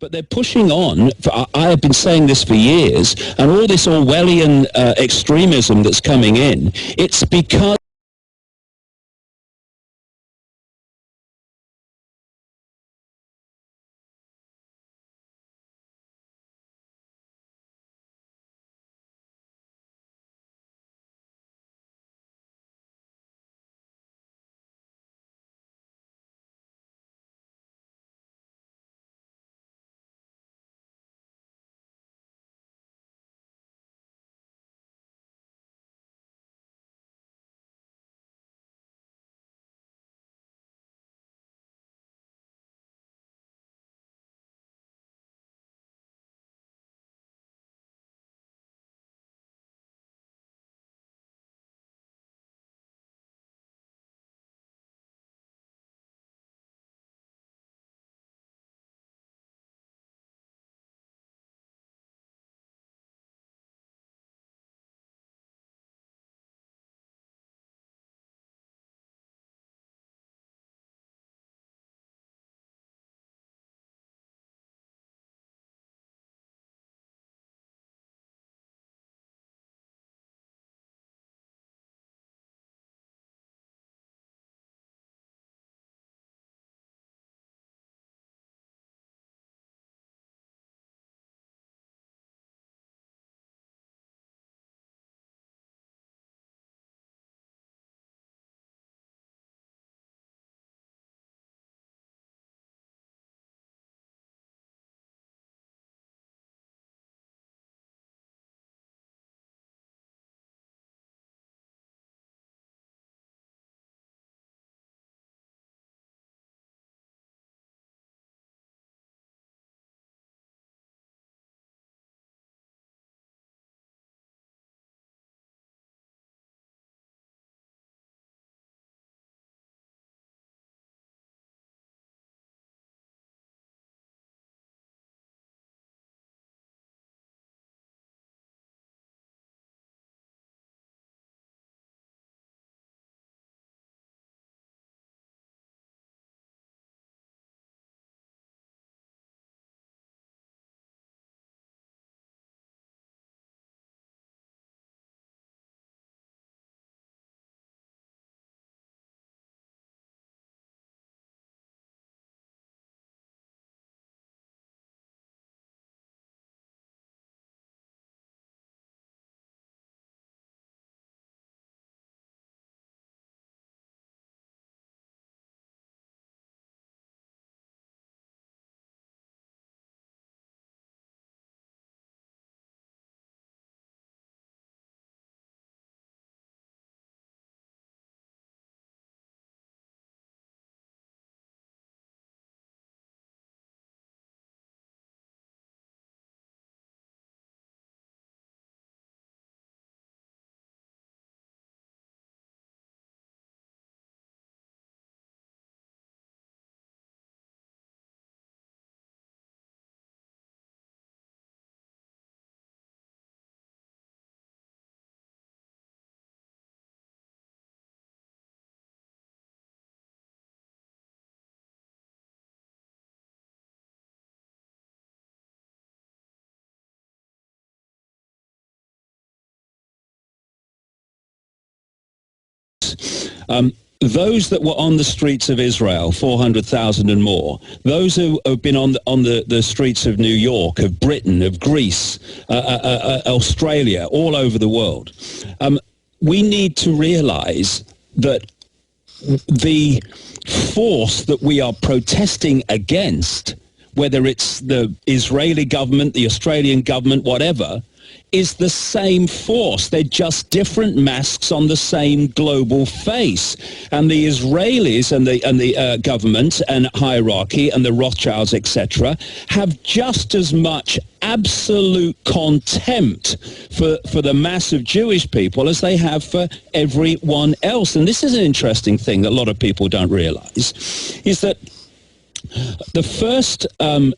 But they're pushing on. I have been saying this for years, and all this Orwellian extremism that's coming in, it's because those that were on the streets of Israel, 400,000 and more, those who have been on the streets of New York, of Britain, of Greece, Australia, all over the world, we need to realize that the force that we are protesting against, whether it's the Israeli government, the Australian government, whatever, is the same force. They're just different masks on the same global face. And the Israelis and the government and hierarchy and the Rothschilds, etc., have just as much absolute contempt for the mass of Jewish people as they have for everyone else. And this is an interesting thing that a lot of people don't realize, is that the first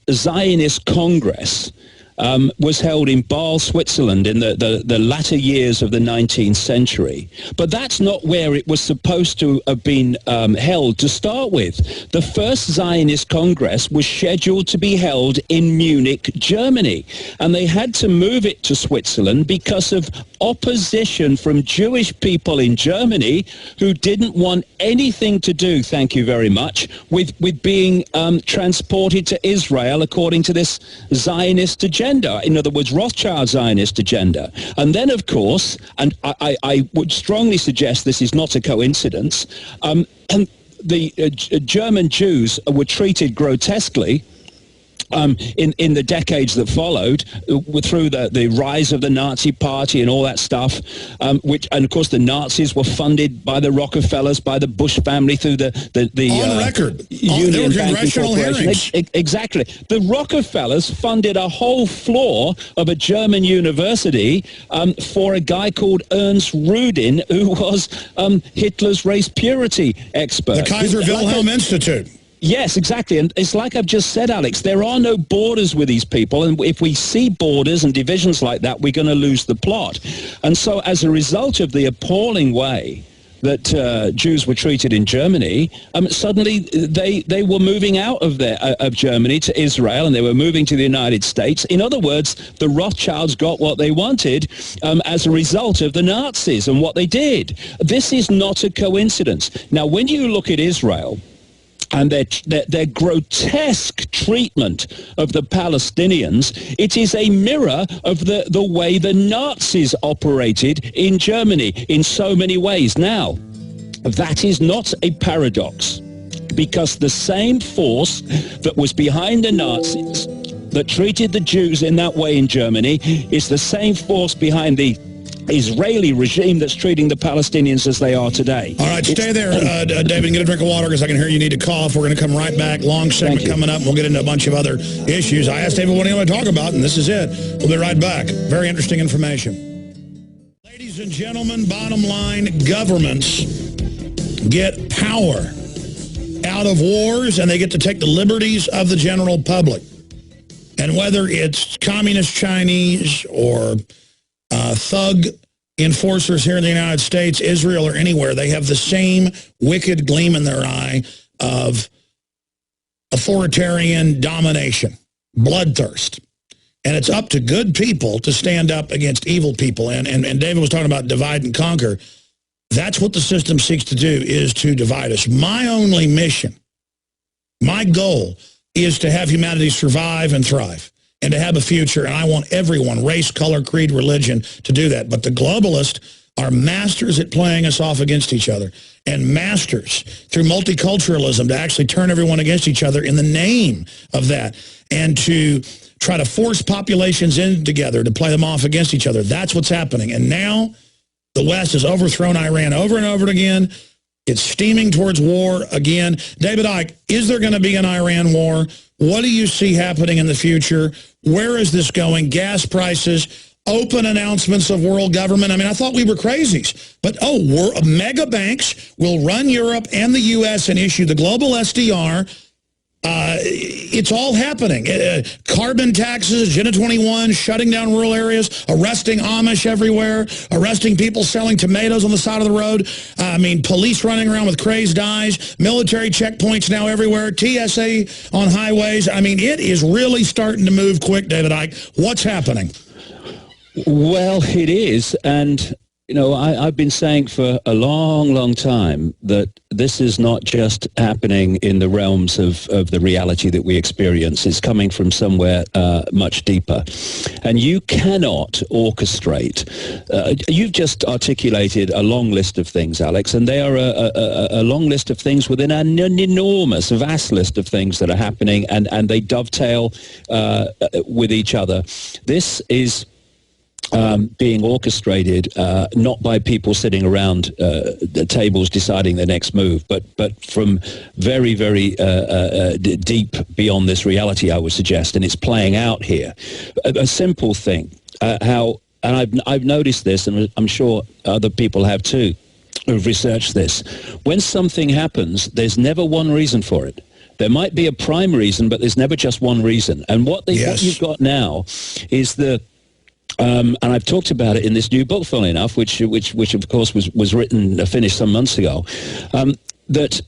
Zionist Congress was held in Basel, Switzerland in the latter years of the 19th century. But that's not where it was supposed to have been held to start with. The first Zionist Congress was scheduled to be held in Munich, Germany. And they had to move it to Switzerland because of opposition from Jewish people in Germany who didn't want anything to do, thank you very much, with being transported to Israel according to this Zionist agenda. In other words, Rothschild Zionist agenda. And then, of course, and I would strongly suggest this is not a coincidence, and the German Jews were treated grotesquely in the decades that followed, through the rise of the Nazi Party and all that stuff, and of course the Nazis were funded by the Rockefellers, by the Bush family through the on record Union Banking Corporation. Exactly. The Rockefellers funded a whole floor of a German university for a guy called Ernst Rudin, who was Hitler's race purity expert. The Kaiser Wilhelm Institute. Yes, exactly. And it's like I've just said, Alex, there are no borders with these people. And if we see borders and divisions like that, we're going to lose the plot. And so as a result of the appalling way that Jews were treated in Germany, suddenly they were moving out of Germany to Israel, and they were moving to the United States. In other words, the Rothschilds got what they wanted as a result of the Nazis and what they did. This is not a coincidence. Now, when you look at Israel and their grotesque treatment of the Palestinians, it is a mirror of the way the Nazis operated in Germany in so many ways. Now, that is not a paradox, because the same force that was behind the Nazis that treated the Jews in that way in Germany is the same force behind the Israeli regime that's treating the Palestinians as they are today. All right, stay there, David, and get a drink of water, because I can hear you need to cough. We're going to come right back. Long segment coming up, and we'll get into a bunch of other issues. I asked David what he wanted to talk about, and this is it. We'll be right back. Very interesting information. Ladies and gentlemen, bottom line, governments get power out of wars, and they get to take the liberties of the general public. And whether it's communist Chinese or thug enforcers here in the United States, Israel, or anywhere, they have the same wicked gleam in their eye of authoritarian domination, bloodthirst. And it's up to good people to stand up against evil people. And David was talking about divide and conquer. That's what the system seeks to do, is to divide us. My only mission, my goal, is to have humanity survive and thrive, and to have a future, and I want everyone, race, color, creed, religion, to do that. But the globalists are masters at playing us off against each other, and masters through multiculturalism to actually turn everyone against each other in the name of that, and to try to force populations in together to play them off against each other. That's what's happening. And now the West has overthrown Iran over and over again. It's steaming towards war again. David Icke, is there going to be an Iran war? What do you see happening in the future? Where is this going? Gas prices, open announcements of world government. I mean, I thought we were crazies. But, mega banks will run Europe and the U.S. and issue the global SDR. It's all happening. Carbon taxes, Agenda 21, shutting down rural areas, arresting Amish everywhere, arresting people selling tomatoes on the side of the road. I mean, police running around with crazed eyes, military checkpoints now everywhere, TSA on highways. I mean, it is really starting to move quick, David Icke. What's happening? Well, it is, and you know, I've been saying for a long, long time that this is not just happening in the realms of the reality that we experience. It's coming from somewhere much deeper. And you cannot orchestrate. You've just articulated a long list of things, Alex, and they are a long list of things within an enormous, vast list of things that are happening, and they dovetail with each other. This is being orchestrated not by people sitting around the tables deciding the next move, but from very, very deep beyond this reality, I would suggest, and it's playing out here. A simple thing, and I've noticed this, and I'm sure other people have too, who've researched this. When something happens, there's never one reason for it. There might be a prime reason, but there's never just one reason. And what you've got now is and I've talked about it in this new book, funnily enough, which of course was written, finished some months ago, that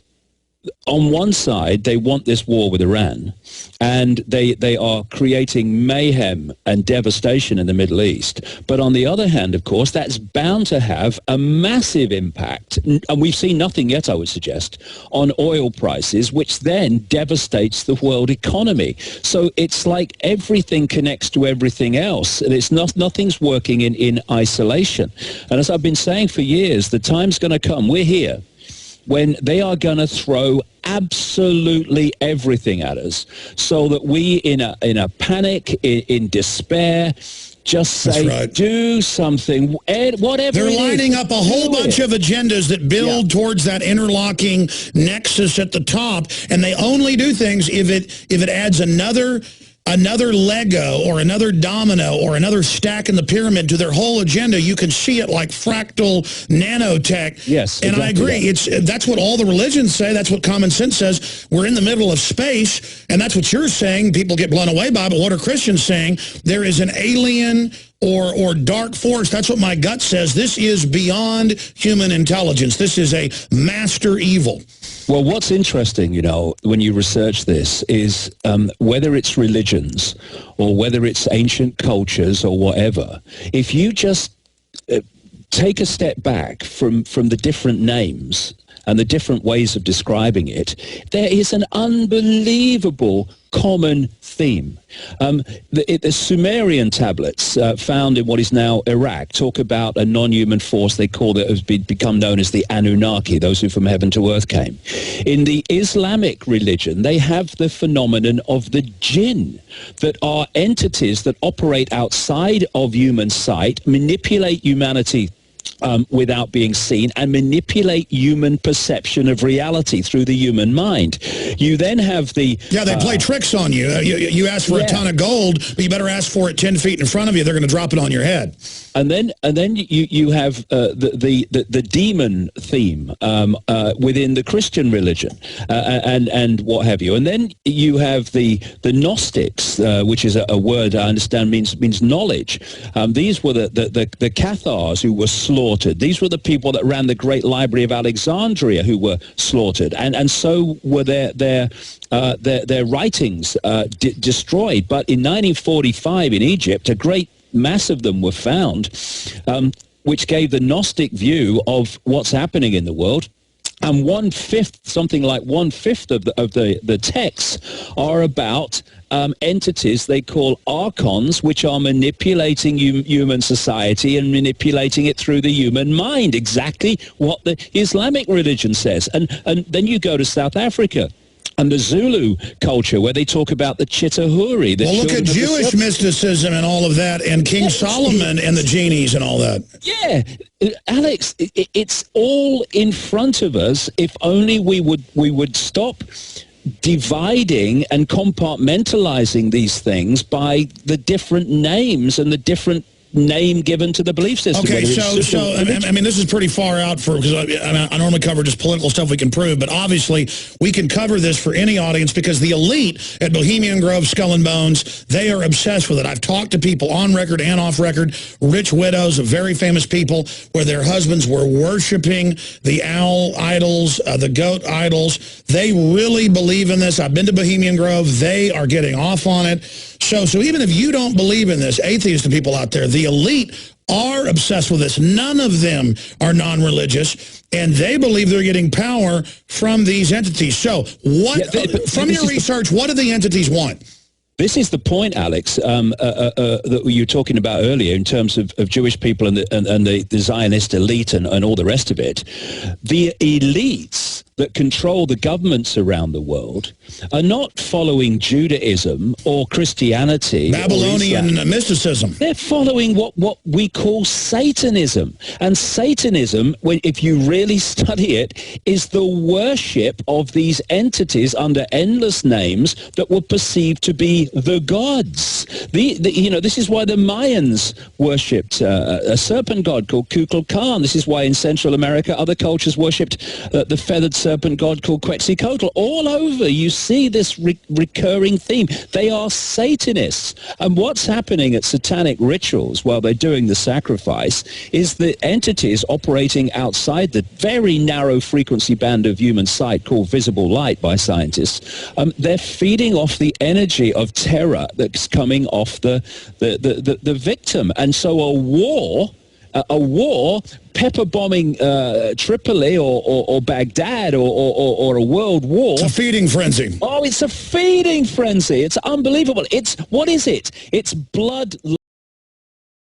on one side, they want this war with Iran, and they are creating mayhem and devastation in the Middle East. But on the other hand, of course, that's bound to have a massive impact, and we've seen nothing yet, I would suggest, on oil prices, which then devastates the world economy. So it's like everything connects to everything else, and nothing's working in isolation. And as I've been saying for years, the time's going to come, we're here, when they are going to throw absolutely everything at us, so that we, in a panic, in despair, just say, do something, whatever. They're lining up a whole bunch of agendas that build towards that interlocking nexus at the top, and they only do things if it adds another Lego or another domino or another stack in the pyramid to their whole agenda. You can see it like fractal nanotech. Yes, and I agree. That's what all the religions say. That's what common sense says. We're in the middle of space, and that's what you're saying. People get blown away by, but what are Christians saying? There is an alien or dark force. That's what my gut says. This is beyond human intelligence. This is a master evil. Well, what's interesting, when you research this is whether it's religions or whether it's ancient cultures or whatever, if you just take a step back from the different names and the different ways of describing it, there is an unbelievable common theme. The Sumerian tablets found in what is now Iraq talk about a non-human force they call it, has become known as the Anunnaki, those who from heaven to earth came. In the Islamic religion, they have the phenomenon of the jinn, that are entities that operate outside of human sight, manipulate humanity without being seen, and manipulate human perception of reality through the human mind. You then have the... Yeah, they play tricks on you. You ask for a ton of gold, but you better ask for it 10 feet in front of you. They're going to drop it on your head. And then you have the demon theme within the Christian religion and what have you. And then you have the Gnostics, which is a word I understand means knowledge. These were the Cathars who were slaughtered. These were the people that ran the great library of Alexandria who were slaughtered, and so were their writings destroyed. But in 1945 in Egypt, a great mass of them were found, which gave the Gnostic view of what's happening in the world. And something like one-fifth of the texts are about entities they call archons, which are manipulating human society and manipulating it through the human mind, exactly what the Islamic religion says. And then you go to South Africa and the Zulu culture, where they talk about the Chitahuri. Well, look at Jewish mysticism and all of that, and King Solomon and the genies and all that. Yeah, Alex, it's all in front of us. If only we would stop dividing and compartmentalizing these things by the different names and the different name given to the belief system. Okay, so I mean, this is pretty far out because I normally cover just political stuff we can prove, but obviously we can cover this for any audience because the elite at Bohemian Grove, Skull and Bones, they are obsessed with it. I've talked to people on record and off record, rich widows of very famous people, where their husbands were worshiping the owl idols, the goat idols. They really believe in this. I've been to Bohemian Grove. They are getting off on it. So even if you don't believe in this, atheist people out there, the elite are obsessed with this. None of them are non-religious, and they believe they're getting power from these entities. So from your research, what do the entities want? This is the point, Alex, that you were talking about earlier in terms of Jewish people and the Zionist elite and all the rest of it. The elites that control the governments around the world are not following Judaism or Christianity. Babylonian mysticism. They're following what we call Satanism. And Satanism, if you really study it, is the worship of these entities under endless names that were perceived to be the gods. This is why the Mayans worshipped a serpent god called Kukulkan. This is why in Central America other cultures worshipped the feathered serpent serpent god called Quetzalcoatl. All over, you see this recurring theme. They are Satanists. And what's happening at satanic rituals while they're doing the sacrifice is the entities operating outside the very narrow frequency band of human sight called visible light by scientists. They're feeding off the energy of terror that's coming off the victim. And so a war, pepper bombing Tripoli or Baghdad or a world war. It's a feeding frenzy. Oh, it's a feeding frenzy. It's unbelievable. What is it? It's blood.